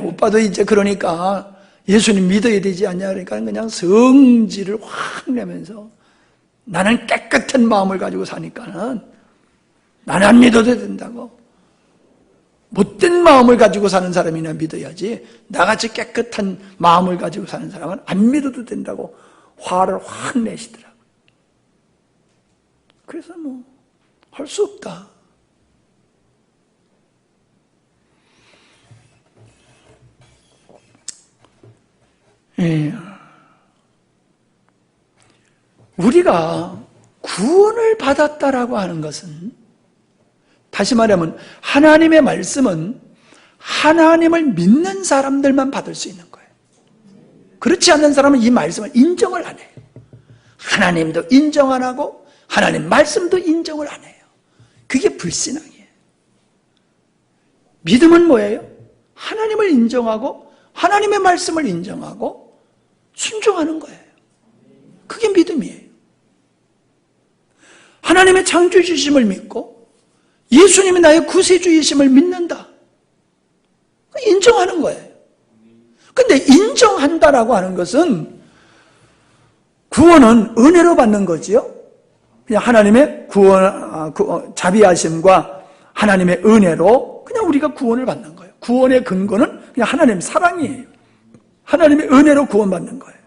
오빠도 이제 그러니까 예수님 믿어야 되지 않냐, 그러니까 그냥 성질을 확 내면서 나는 깨끗한 마음을 가지고 사니까는 나는 안 믿어도 된다고. 못된 마음을 가지고 사는 사람이나 믿어야지 나같이 깨끗한 마음을 가지고 사는 사람은 안 믿어도 된다고 화를 확 내시더라고요. 그래서 할 수 없다. 우리가 구원을 받았다라고 하는 것은 다시 말하면 하나님의 말씀은 하나님을 믿는 사람들만 받을 수 있는 거예요. 그렇지 않는 사람은 이 말씀을 인정을 안 해요. 하나님도 인정 안 하고 하나님 말씀도 인정을 안 해요. 그게 불신앙이에요. 믿음은 뭐예요? 하나님을 인정하고 하나님의 말씀을 인정하고 순종하는 거예요. 그게 믿음이에요. 하나님의 창조주이심을 믿고 예수님이 나의 구세주이심을 믿는다. 인정하는 거예요. 근데 인정한다라고 하는 것은 구원은 은혜로 받는 거지요. 그냥 하나님의 자비하심과 하나님의 은혜로 그냥 우리가 구원을 받는 거예요. 구원의 근거는 그냥 하나님의 사랑이에요. 하나님의 은혜로 구원받는 거예요.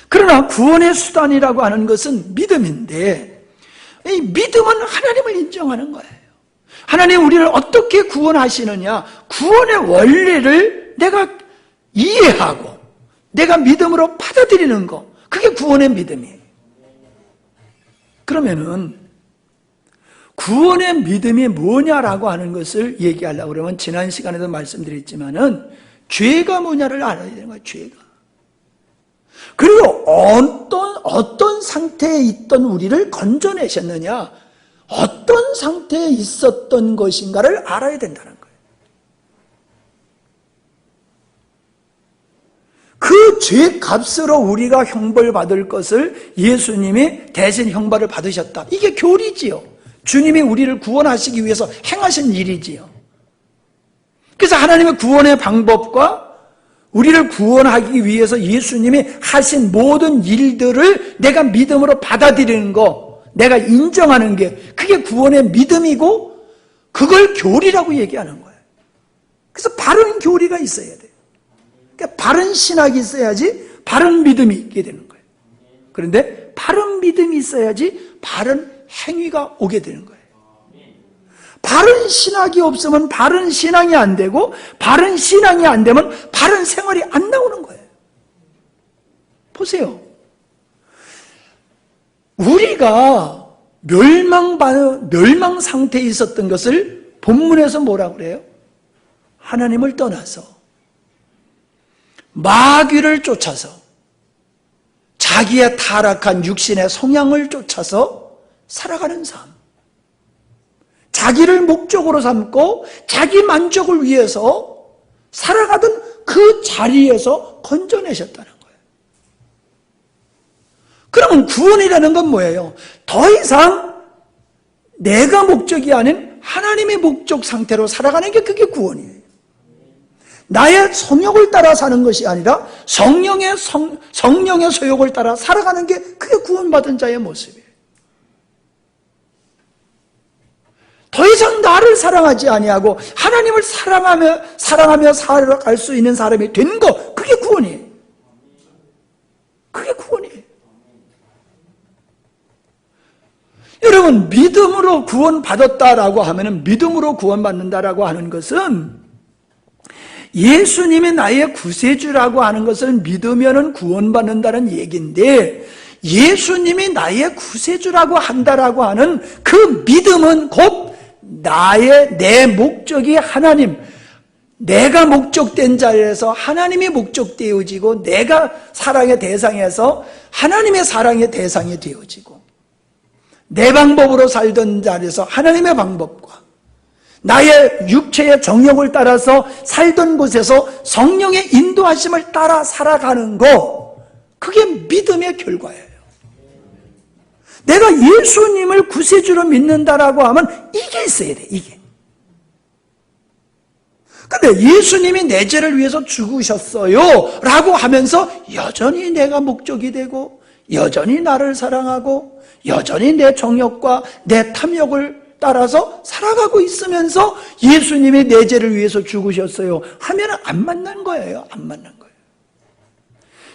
그러나 구원의 수단이라고 하는 것은 믿음인데 이 믿음은 하나님을 인정하는 거예요. 하나님 우리를 어떻게 구원하시느냐, 구원의 원리를 내가 이해하고 내가 믿음으로 받아들이는 거, 그게 구원의 믿음이에요. 그러면은 구원의 믿음이 뭐냐라고 하는 것을 얘기하려고 그러면 지난 시간에도 말씀드렸지만은 죄가 뭐냐를 알아야 되는 거예요. 죄가. 그리고 어떤 상태에 있던 우리를 건져내셨느냐, 어떤 상태에 있었던 것인가를 알아야 된다는 거예요. 그 죄 값으로 우리가 형벌받을 것을 예수님이 대신 형벌을 받으셨다. 이게 교리지요. 주님이 우리를 구원하시기 위해서 행하신 일이지요. 그래서 하나님의 구원의 방법과 우리를 구원하기 위해서 예수님이 하신 모든 일들을 내가 믿음으로 받아들이는 거, 내가 인정하는 게 그게 구원의 믿음이고 그걸 교리라고 얘기하는 거예요. 그래서 바른 교리가 있어야 돼요. 그러니까 바른 신학이 있어야지 바른 믿음이 있게 되는 거예요. 그런데 바른 믿음이 있어야지 바른 행위가 오게 되는 거예요. 바른 신학이 없으면 바른 신앙이 안 되고 바른 신앙이 안 되면 바른 생활이 안 나오는 거예요. 보세요. 우리가 멸망 상태에 있었던 것을 본문에서 뭐라고 그래요? 하나님을 떠나서 마귀를 쫓아서 자기의 타락한 육신의 성향을 쫓아서 살아가는 삶, 자기를 목적으로 삼고 자기 만족을 위해서 살아가던 그 자리에서 건져내셨다는 거예요. 그러면 구원이라는 건 뭐예요? 더 이상 내가 목적이 아닌 하나님의 목적 상태로 살아가는 게 그게 구원이에요. 나의 성욕을 따라 사는 것이 아니라 성령의 소욕을 따라 살아가는 게 그게 구원받은 자의 모습이에요. 더 이상 나를 사랑하지 아니하고 하나님을 사랑하며 살아갈 수 있는 사람이 된 거, 그게 구원이에요. 그게 구원이에요. 여러분, 믿음으로 구원받았다라고 하면은, 믿음으로 구원받는다라고 하는 것은 예수님이 나의 구세주라고 하는 것을 믿으면은 구원받는다는 얘기인데, 예수님이 나의 구세주라고 한다라고 하는 그 믿음은 곧 내 목적이 하나님, 내가 목적된 자리에서 하나님이 목적되어지고 내가 사랑의 대상에서 하나님의 사랑의 대상이 되어지고 내 방법으로 살던 자리에서 하나님의 방법과 나의 육체의 정욕을 따라서 살던 곳에서 성령의 인도하심을 따라 살아가는 거, 그게 믿음의 결과예요. 내가 예수님을 구세주로 믿는다라고 하면 이게 있어야 돼, 이게. 근데 예수님이 내 죄를 위해서 죽으셨어요 라고 하면서 여전히 내가 목적이 되고 여전히 나를 사랑하고 여전히 내 정욕과 내 탐욕을 따라서 살아가고 있으면서 예수님이 내 죄를 위해서 죽으셨어요 하면 안 맞는 거예요. 안 맞는 거예요.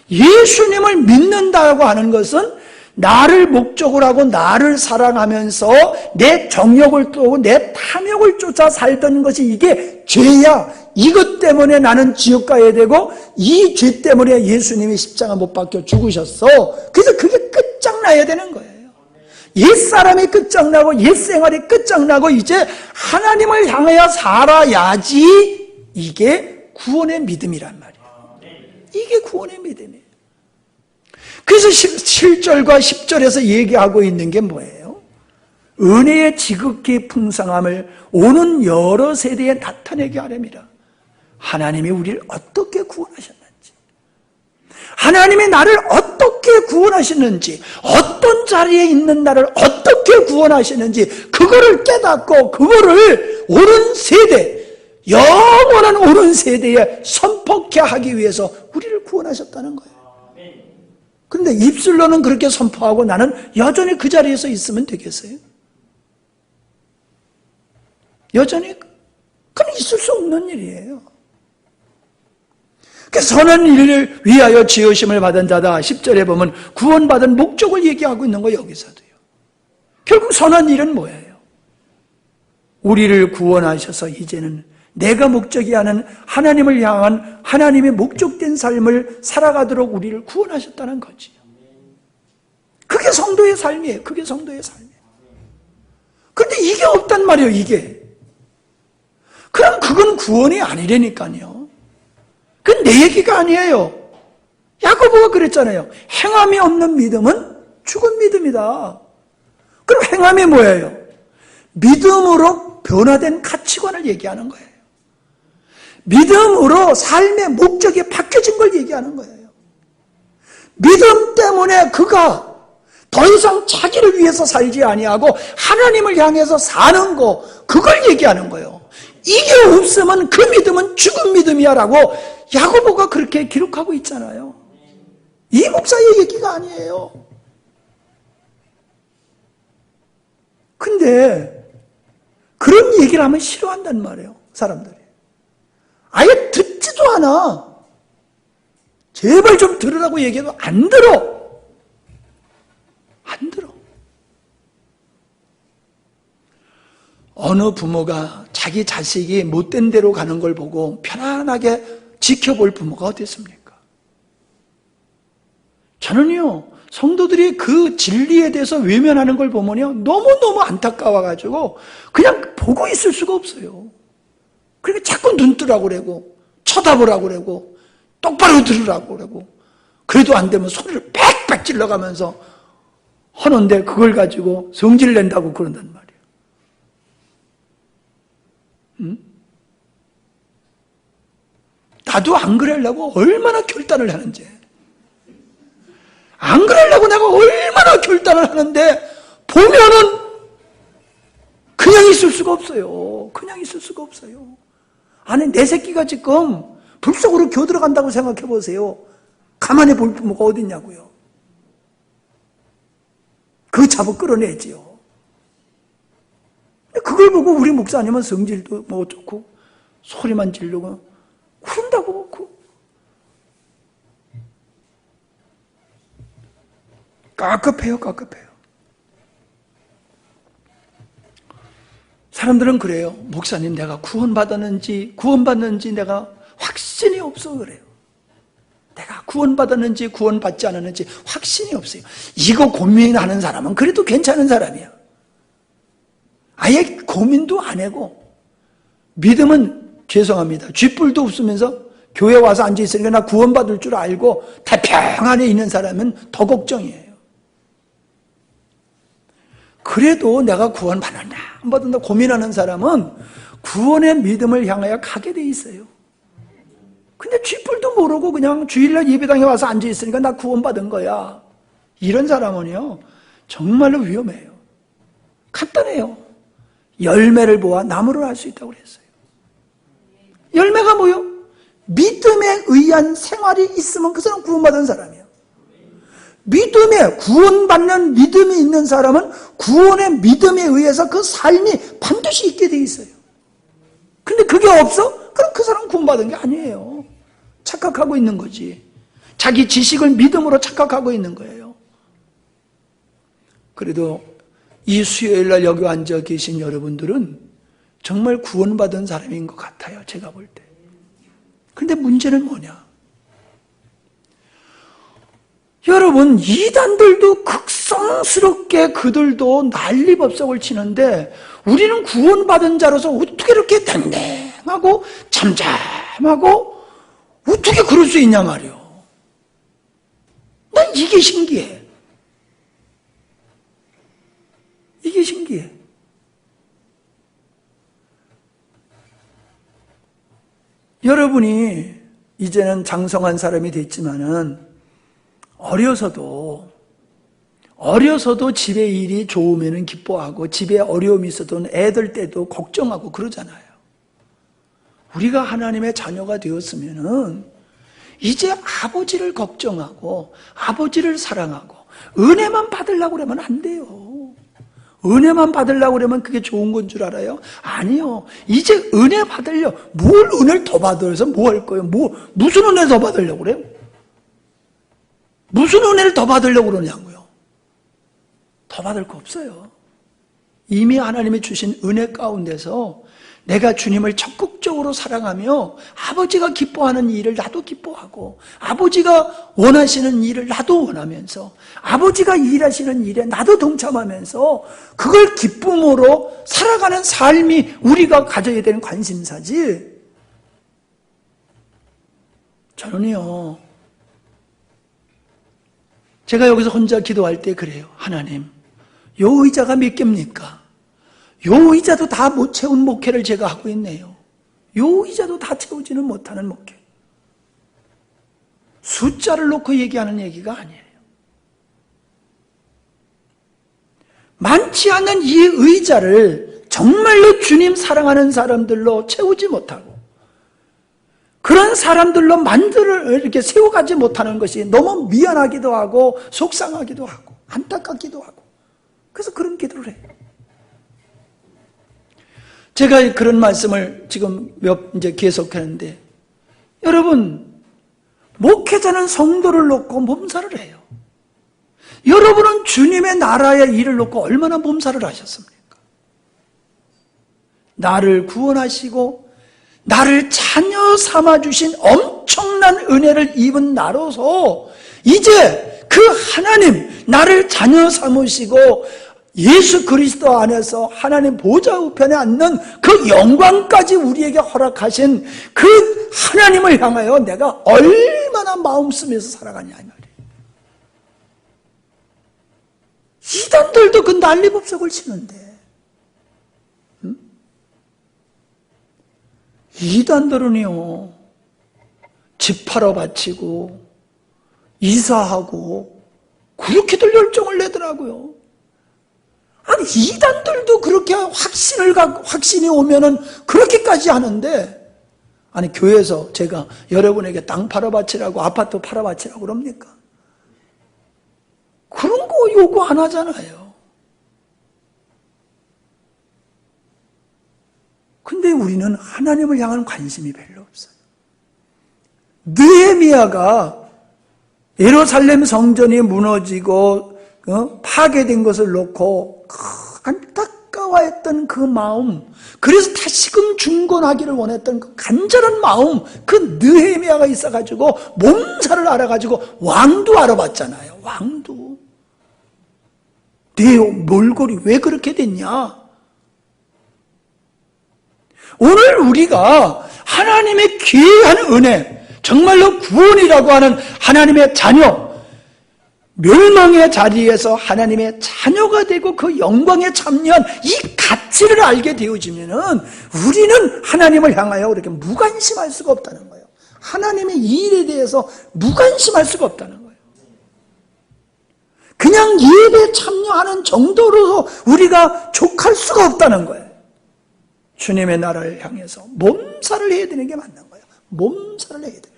예수님을 믿는다고 하는 것은 나를 목적으로 하고 나를 사랑하면서 내 정욕을 쫓고 내 탐욕을 쫓아 살던 것이 이게 죄야. 이것 때문에 나는 지옥 가야 되고 이 죄 때문에 예수님이 십자가 못 박혀 죽으셨어. 그래서 그게 끝장나야 되는 거예요. 옛사람이 끝장나고 옛생활이 끝장나고 이제 하나님을 향하여 살아야지 이게 구원의 믿음이란 말이에요. 이게 구원의 믿음이에요. 그래서 7절과 10절에서 얘기하고 있는 게 뭐예요? 은혜의 지극히 풍성함을 오는 여러 세대에 나타내게 하렵니다. 하나님이 우리를 어떻게 구원하셨는지, 하나님이 나를 어떻게 구원하시는지, 어떤 자리에 있는 나를 어떻게 구원하시는지 그거를 깨닫고 그거를 오는 세대, 영원한 오는 세대에 선포케 하기 위해서 우리를 구원하셨다는 거예요. 그런데 입술로는 그렇게 선포하고 나는 여전히 그 자리에서 있으면 되겠어요? 여전히? 그건 있을 수 없는 일이에요. 선한 일을 위하여 지으심을 받은 자다. 10절에 보면 구원받은 목적을 얘기하고 있는 거 여기서도요. 결국 선한 일은 뭐예요? 우리를 구원하셔서 이제는 내가 목적이 아닌 하나님을 향한 하나님의 목적된 삶을 살아가도록 우리를 구원하셨다는 거지요. 그게 성도의 삶이에요. 그게 성도의 삶이에요. 그런데 이게 없단 말이에요. 이게. 그럼 그건 구원이 아니라니까요. 그건 내 얘기가 아니에요. 야고보가 그랬잖아요. 행함이 없는 믿음은 죽은 믿음이다. 그럼 행함이 뭐예요? 믿음으로 변화된 가치관을 얘기하는 거예요. 믿음으로 삶의 목적이 바뀌어진 걸 얘기하는 거예요. 믿음 때문에 그가 더 이상 자기를 위해서 살지 아니하고 하나님을 향해서 사는 거, 그걸 얘기하는 거예요. 이게 없으면 그 믿음은 죽은 믿음이야라고 야고보가 그렇게 기록하고 있잖아요. 이 목사의 얘기가 아니에요. 근데 그런 얘기를 하면 싫어한단 말이에요. 사람들이. 아예 듣지도 않아. 제발 좀 들으라고 얘기해도 안 들어. 안 들어. 어느 부모가 자기 자식이 못된 대로 가는 걸 보고 편안하게 지켜볼 부모가 어디 있습니까? 저는요, 성도들이 그 진리에 대해서 외면하는 걸 보면요, 너무너무 안타까워가지고 그냥 보고 있을 수가 없어요. 그러니까 자꾸 눈 뜨라고 그러고 쳐다보라고 그러고 똑바로 들으라고 그러고 그래도 안 되면 소리를 빽빽 질러가면서 하는데 그걸 가지고 성질 낸다고 그런단 말이에요. 응? 나도 안 그러려고 얼마나 결단을 하는지, 안 그러려고 내가 얼마나 결단을 하는데 보면은 그냥 있을 수가 없어요. 그냥 있을 수가 없어요. 아니, 내 새끼가 지금 불 속으로 겨들어간다고 생각해 보세요. 가만히 볼 부모가 어디 있냐고요. 그 잡아 끌어내지요. 그걸 보고 우리 목사님은 성질도 뭐 좋고 소리만 지르고 그런다고. 깝깝해요. 사람들은 그래요. 목사님, 내가 구원받는지 내가 확신이 없어 그래요. 내가 구원받았는지 구원받지 않았는지 확신이 없어요. 이거 고민하는 사람은 그래도 괜찮은 사람이야. 아예 고민도 안 하고 믿음은 죄송합니다. 쥐뿔도 없으면서 교회 와서 앉아있으니까 나 구원받을 줄 알고 태평안에 있는 사람은 더 걱정이에요. 그래도 내가 구원받았나 안 받았나 고민하는 사람은 구원의 믿음을 향하여 가게 돼 있어요. 근데 쥐뿔도 모르고 그냥 주일날 예배당에 와서 앉아있으니까 나 구원받은 거야. 이런 사람은요 정말로 위험해요. 간단해요. 열매를 보아 나무를 알 수 있다고 그랬어요. 열매가 뭐요? 믿음에 의한 생활이 있으면 그 사람은 구원받은 사람이에요. 믿음에 구원받는 믿음이 있는 사람은 구원의 믿음에 의해서 그 삶이 반드시 있게 돼 있어요. 근데 그게 없어? 그럼 그 사람은 구원받은 게 아니에요. 착각하고 있는 거지. 자기 지식을 믿음으로 착각하고 있는 거예요. 그래도 이 수요일날 여기 앉아 계신 여러분들은 정말 구원받은 사람인 것 같아요. 제가 볼 때. 근데 문제는 뭐냐? 여러분, 이단들도 극성스럽게 그들도 난리법석을 치는데 우리는 구원받은 자로서 어떻게 이렇게 댕댕하고 잠잠하고 어떻게 그럴 수 있냐 말이요. 난 이게 신기해. 이게 신기해. 여러분이 이제는 장성한 사람이 됐지만은 어려서도 집에 일이 좋으면 기뻐하고 집에 어려움이 있어도 애들 때도 걱정하고 그러잖아요. 우리가 하나님의 자녀가 되었으면은 이제 아버지를 걱정하고 아버지를 사랑하고 은혜만 받으려고 그러면 안 돼요. 은혜만 받으려고 그러면 그게 좋은 건 줄 알아요? 아니요. 이제 은혜 받으려 뭘 은혜를 더 받아서 뭐 할 거예요? 무슨 은혜를 더 받으려고 그래요? 무슨 은혜를 더 받으려고 그러냐고요? 더 받을 거 없어요. 이미 하나님이 주신 은혜 가운데서 내가 주님을 적극적으로 사랑하며 아버지가 기뻐하는 일을 나도 기뻐하고 아버지가 원하시는 일을 나도 원하면서 아버지가 일하시는 일에 나도 동참하면서 그걸 기쁨으로 살아가는 삶이 우리가 가져야 되는 관심사지. 저는요, 제가 여기서 혼자 기도할 때 그래요. 하나님, 요 의자가 몇 개입니까? 요 의자도 다 못 채운 목회를 제가 하고 있네요. 요 의자도 다 채우지는 못하는 목회. 숫자를 놓고 얘기하는 얘기가 아니에요. 많지 않은 이 의자를 정말로 주님 사랑하는 사람들로 채우지 못하고 그런 사람들로 이렇게 세워가지 못하는 것이 너무 미안하기도 하고 속상하기도 하고 안타깝기도 하고 그래서 그런 기도를 해요. 제가 그런 말씀을 지금 이제 계속하는데 여러분, 목회자는 성도를 놓고 몸살을 해요. 여러분은 주님의 나라의 일을 놓고 얼마나 몸살을 하셨습니까? 나를 구원하시고 나를 자녀 삼아주신 엄청난 은혜를 입은 나로서 이제 그 하나님, 나를 자녀 삼으시고 예수 그리스도 안에서 하나님 보좌 우편에 앉는 그 영광까지 우리에게 허락하신 그 하나님을 향하여 내가 얼마나 마음 쓰면서 살아가냐 이 말이에요. 이단들도 그 난리법석을 치는데 이단들은요, 집 팔아 바치고 이사하고 그렇게들 열정을 내더라고요. 아니, 이단들도 그렇게 확신이 오면은 그렇게까지 하는데, 아니, 교회에서 제가 여러분에게 땅 팔아 바치라고, 아파트 팔아 바치라고 그럽니까? 그런 거 요구 안 하잖아요. 근데 우리는 하나님을 향한 관심이 별로 없어요. 느헤미야가 예루살렘 성전이 무너지고 파괴된 것을 놓고 안타까워했던 그 마음, 그래서 다시금 중건하기를 원했던 그 간절한 마음, 그 느헤미야가 있어가지고 몸살을 알아가지고 왕도 알아봤잖아요. 왕도 내 몰골이 왜 그렇게 됐냐? 오늘 우리가 하나님의 귀한 은혜, 정말로 구원이라고 하는 하나님의 자녀, 멸망의 자리에서 하나님의 자녀가 되고 그 영광에 참여한 이 가치를 알게 되어지면은 우리는 하나님을 향하여 그렇게 무관심할 수가 없다는 거예요. 하나님의 이 일에 대해서 무관심할 수가 없다는 거예요. 그냥 예배에 참여하는 정도로 우리가 족할 수가 없다는 거예요. 주님의 나라를 향해서 몸살을 해야 되는 게 맞는 거예요. 몸살을 해야 돼요.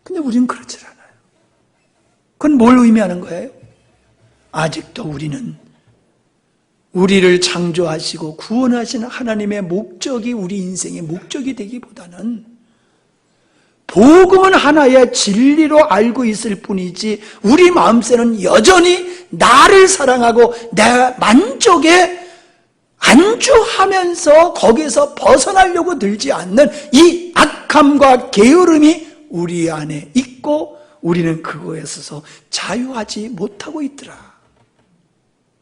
근데 우리는 그렇지 않아요. 그건 뭘 의미하는 거예요? 아직도 우리는 우리를 창조하시고 구원하시는 하나님의 목적이 우리 인생의 목적이 되기보다는 복음은 하나의 진리로 알고 있을 뿐이지 우리 마음새는 여전히 나를 사랑하고 내 만족에 안주하면서 거기서 벗어나려고 들지 않는 이 악함과 게으름이 우리 안에 있고 우리는 그거에 있어서 자유하지 못하고 있더라.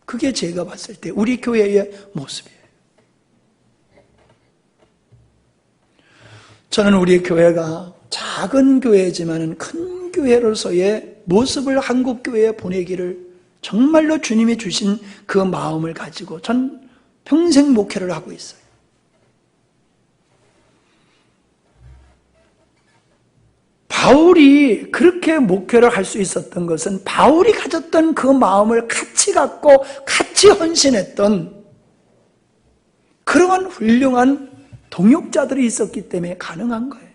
그게 제가 봤을 때 우리 교회의 모습이에요. 저는 우리 교회가 작은 교회지만 큰 교회로서의 모습을 한국 교회에 보내기를 정말로 주님이 주신 그 마음을 가지고 전 평생 목회를 하고 있어요. 바울이 그렇게 목회를 할 수 있었던 것은 바울이 가졌던 그 마음을 같이 갖고 같이 헌신했던 그러한 훌륭한 동역자들이 있었기 때문에 가능한 거예요.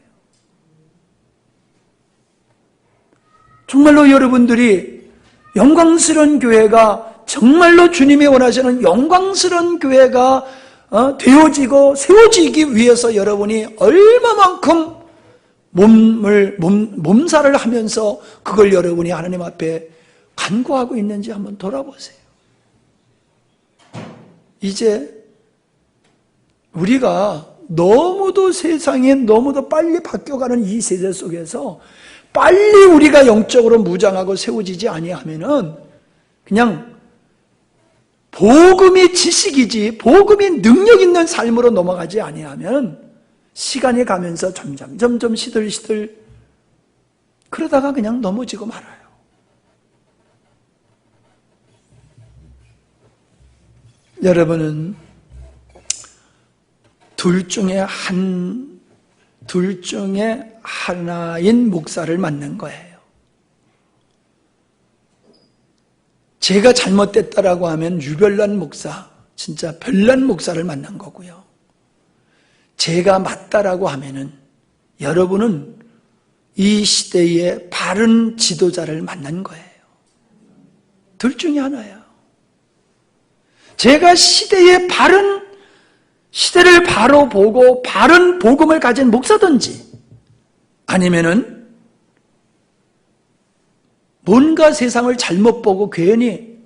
정말로 여러분들이 영광스러운 교회가 정말로 주님이 원하시는 영광스러운 교회가 되어지고 세워지기 위해서 여러분이 얼마만큼 몸살을 하면서 그걸 여러분이 하나님 앞에 간구하고 있는지 한번 돌아보세요. 이제 우리가 너무도 세상에 너무도 빨리 바뀌어가는 이 세대 속에서 빨리 우리가 영적으로 무장하고 세워지지 아니하면은 그냥 복음이 지식이지 복음이 능력 있는 삶으로 넘어가지 아니하면 시간이 가면서 점점 시들시들 그러다가 그냥 넘어지고 말아요. 여러분은 둘 중에 하나인 목사를 만난 거예요. 제가 잘못됐다라고 하면 유별난 목사, 진짜 별난 목사를 만난 거고요. 제가 맞다라고 하면은 여러분은 이 시대의 바른 지도자를 만난 거예요. 둘 중에 하나예요. 제가 시대를 바로 보고 바른 복음을 가진 목사든지 아니면은 뭔가 세상을 잘못 보고 괜히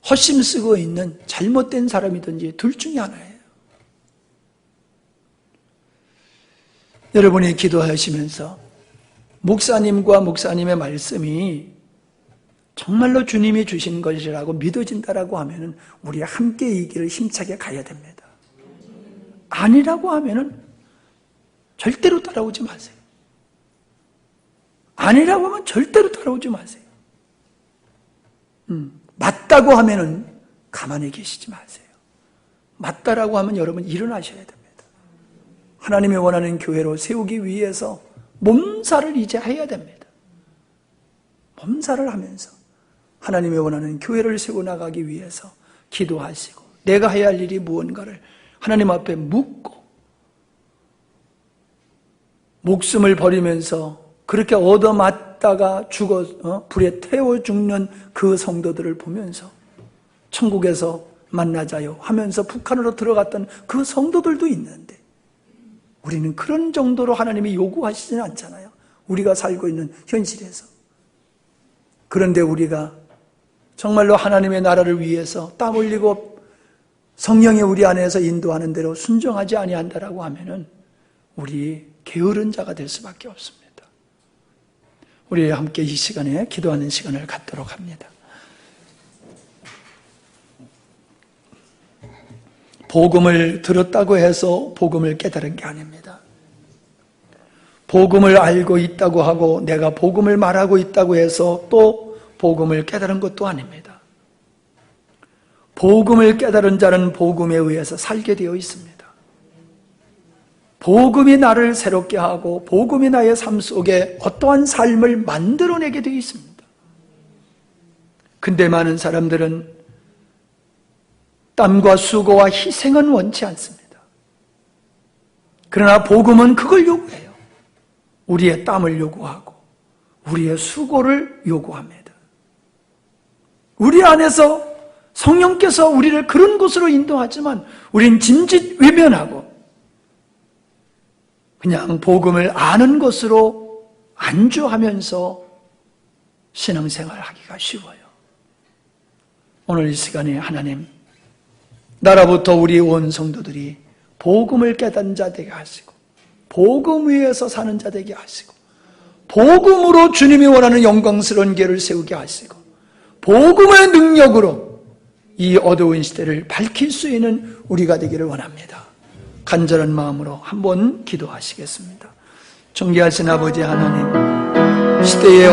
헛심 쓰고 있는 잘못된 사람이든지 둘 중에 하나예요. 여러분이 기도하시면서 목사님과 목사님의 말씀이 정말로 주님이 주신 것이라고 믿어진다라고 하면은 우리 함께 이 길을 힘차게 가야 됩니다. 아니라고 하면은 절대로 따라오지 마세요. 아니라고 하면 절대로 따라오지 마세요. 맞다고 하면은 가만히 계시지 마세요. 맞다라고 하면 여러분 일어나셔야 됩니다. 하나님이 원하는 교회로 세우기 위해서 몸살을 이제 해야 됩니다. 몸살을 하면서 하나님이 원하는 교회를 세워나가기 위해서 기도하시고 내가 해야 할 일이 무언가를 하나님 앞에 묻고 목숨을 버리면서 그렇게 얻어맞다가 불에 태워 죽는 그 성도들을 보면서 천국에서 만나자요 하면서 북한으로 들어갔던 그 성도들도 있는데 우리는 그런 정도로 하나님이 요구하시지는 않잖아요. 우리가 살고 있는 현실에서. 그런데 우리가 정말로 하나님의 나라를 위해서 땀 흘리고 성령이 우리 안에서 인도하는 대로 순종하지 아니한다라고 하면은 우리 게으른 자가 될 수밖에 없습니다. 우리 함께 이 시간에 기도하는 시간을 갖도록 합니다. 복음을 들었다고 해서 복음을 깨달은 게 아닙니다. 복음을 알고 있다고 하고 내가 복음을 말하고 있다고 해서 또 복음을 깨달은 것도 아닙니다. 복음을 깨달은 자는 복음에 의해서 살게 되어 있습니다. 복음이 나를 새롭게 하고 복음이 나의 삶 속에 어떠한 삶을 만들어내게 되어 있습니다. 근데 많은 사람들은 땀과 수고와 희생은 원치 않습니다. 그러나 복음은 그걸 요구해요. 우리의 땀을 요구하고 우리의 수고를 요구합니다. 우리 안에서 성령께서 우리를 그런 곳으로 인도하지만 우린 짐짓 외면하고 그냥 복음을 아는 것으로 안주하면서 신앙생활을 하기가 쉬워요. 오늘 이 시간에 하나님 나라부터 우리 온 성도들이 복음을 깨닫는 자 되게 하시고 복음 위에서 사는 자 되게 하시고 복음으로 주님이 원하는 영광스러운 교회를 세우게 하시고 복음의 능력으로 이 어두운 시대를 밝힐 수 있는 우리가 되기를 원합니다. 간절한 마음으로 한번 기도하시겠습니다. 존귀하신 아버지 하나님, 시대의